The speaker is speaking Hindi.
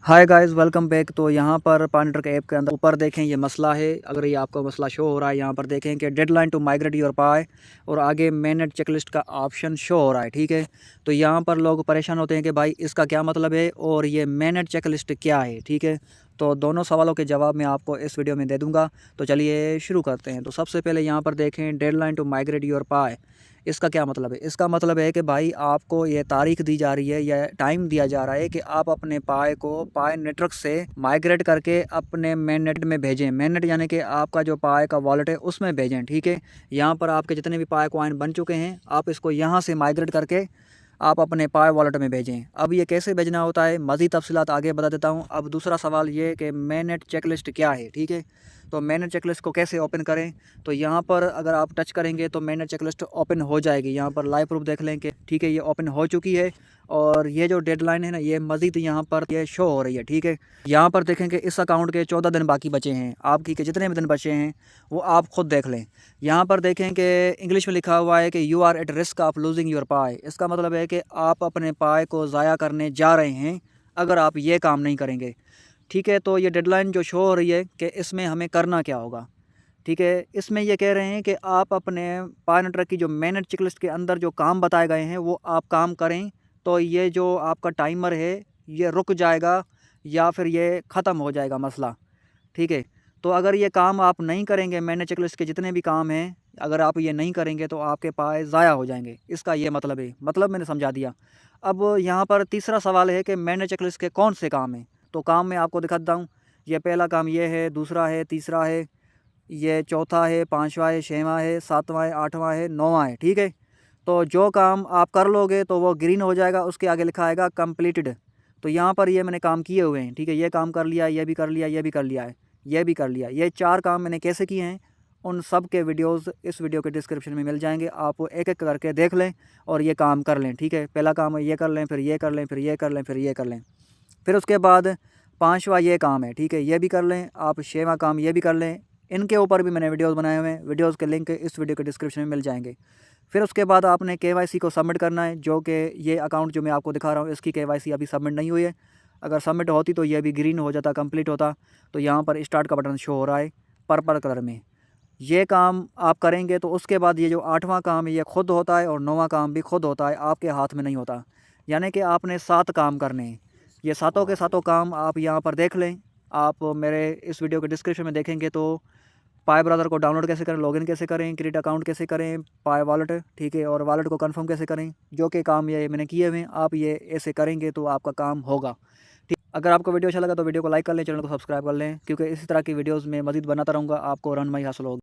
Hi guys, welcome back. तो यहाँ पर पाइनेटर ऐप के अंदर ऊपर देखें ये मसला है। अगर ये आपको मसला शो हो रहा है, यहाँ पर देखें कि deadline to migrate your Pi और आगे मैनेज चेकलिस्ट का ऑप्शन शो हो रहा है। ठीक है, तो यहाँ पर लोग परेशान होते हैं कि भाई इसका क्या मतलब है और ये मैनेज चेकलिस्ट क्या है। ठीक है, तो दोनों सवालों के जवाब मैं आपको इस वीडियो में दे दूँगा। तो चलिए शुरू करते हैं। तो सबसे पहले यहाँ पर देखें deadline to migrate your Pi, इसका क्या मतलब है। इसका मतलब है कि भाई आपको ये तारीख दी जा रही है या टाइम दिया जा रहा है कि आप अपने पाई को पाई नेटवर्क से माइग्रेट करके अपने मेन नेट में भेजें। मेन नेट यानी कि आपका जो पाई का वॉलेट है उसमें भेजें। ठीक है, यहाँ पर आपके जितने भी पाई कॉइन बन चुके हैं आप इसको यहाँ से माइग्रेट करके आप अपने पाई वॉलेट में भेजें। अब ये कैसे भेजना होता है मज़ीद तफसीलात आगे बता देता हूँ। अब दूसरा सवाल ये कि मैनेट चेकलिस्ट क्या है। ठीक है, तो मैनेट चेकलिस्ट को कैसे ओपन करें। तो यहाँ पर अगर आप टच करेंगे तो मैनेट चेकलिस्ट ओपन हो जाएगी। यहाँ पर लाइव प्रूफ देख लें कि ठीक है ये ओपन हो चुकी है और ये जो डेडलाइन है ना ये मज़ीद यहाँ पर ये शो हो रही है। ठीक है, यहाँ पर देखें कि इस अकाउंट के 14 दिन बाकी बचे हैं। आपकी के जितने भी दिन बचे हैं वो आप खुद देख लें। यहाँ पर देखें कि इंग्लिश में लिखा हुआ है कि you are at risk of losing your Pi. इसका मतलब है कि आप अपने पाई को ज़ाया करने जा रहे हैं अगर आप ये काम नहीं करेंगे। ठीक है, तो ये डेडलाइन जो शो हो रही है कि इसमें हमें करना क्या होगा। ठीक है, इसमें ये कह रहे हैं कि आप अपने पाई नेटवर्क की जो मैनेज चेकलिस्ट के अंदर जो काम बताए गए हैं वो आप काम करें तो ये जो आपका टाइमर है ये रुक जाएगा या फिर ये ख़त्म हो जाएगा मसला। ठीक है, तो अगर ये काम आप नहीं करेंगे, मैनेज चेकलिस्ट के जितने भी काम हैं अगर आप ये नहीं करेंगे तो आपके पाए ज़ाया हो जाएंगे। इसका ये मतलब है, मतलब मैंने समझा दिया। अब यहाँ पर तीसरा सवाल है कि मैनेज चेकलिस्ट के कौन से काम हैं। तो काम मैं आपको दिखाता हूँ। ये पहला काम ये है, दूसरा है, तीसरा है, ये चौथा है, पाँचवा है, छठवां है, सातवां है, आठवां है, नौवां है। ठीक है, तो जो काम आप कर लोगे तो वो ग्रीन हो जाएगा, उसके आगे लिखा आएगा कंप्लीटेड। तो यहाँ पर ये मैंने काम किए हुए हैं। ठीक है, ये काम कर लिया, ये भी कर लिया, ये भी कर लिया है, ये भी कर लिया। ये 4 काम मैंने कैसे किए हैं उन सब के वीडियोस इस वीडियो के डिस्क्रिप्शन में मिल जाएंगे। आप एक एक करके देख लें और ये काम कर लें। ठीक है, पहला काम है ये कर लें, फिर ये कर लें, फिर ये कर लें, फिर ये कर लें। फिर उसके बाद पाँचवा ये काम है। ठीक है, ये भी कर लें आप। छठवां काम ये भी कर लें। इनके ऊपर भी मैंने वीडियोस बनाए हुए हैं, वीडियोस के लिंक इस वीडियो के डिस्क्रिप्शन में मिल जाएंगे। फिर उसके बाद आपने केवाईसी को सबमिट करना है, जो कि ये अकाउंट जो मैं आपको दिखा रहा हूँ इसकी केवाईसी अभी सबमिट नहीं हुई है। अगर सबमिट होती तो ये भी ग्रीन हो जाता, कंप्लीट होता। तो यहाँ पर स्टार्ट का बटन शो हो रहा है पर्पल कलर में। ये काम आप करेंगे तो उसके बाद ये जो 8वां काम है ये खुद होता है और 9वां काम भी खुद होता है, आपके हाथ में नहीं होता। यानी कि आपने 7 काम करने हैं। ये सातों के सातों काम आप यहाँ पर देख लें। आप मेरे इस वीडियो के डिस्क्रिप्शन में देखेंगे तो पाई ब्राउज़र को डाउनलोड कैसे करें, लॉगिन कैसे करें, क्रिएट अकाउंट कैसे करें, पाई वॉलेट, ठीक है, और वॉलेट को कंफर्म कैसे करें, जो कि काम ये मैंने किए हुए हैं। आप ये ऐसे करेंगे तो आपका काम होगा। ठीक, अगर आपको वीडियो अच्छा लगा तो वीडियो को लाइक कर लें, चैनल को सब्सक्राइब कर लें, क्योंकि इसी तरह की वीडियोज़ में मज़ीद बनाता रहूँगा, आपको रनमाई हासिल होगी।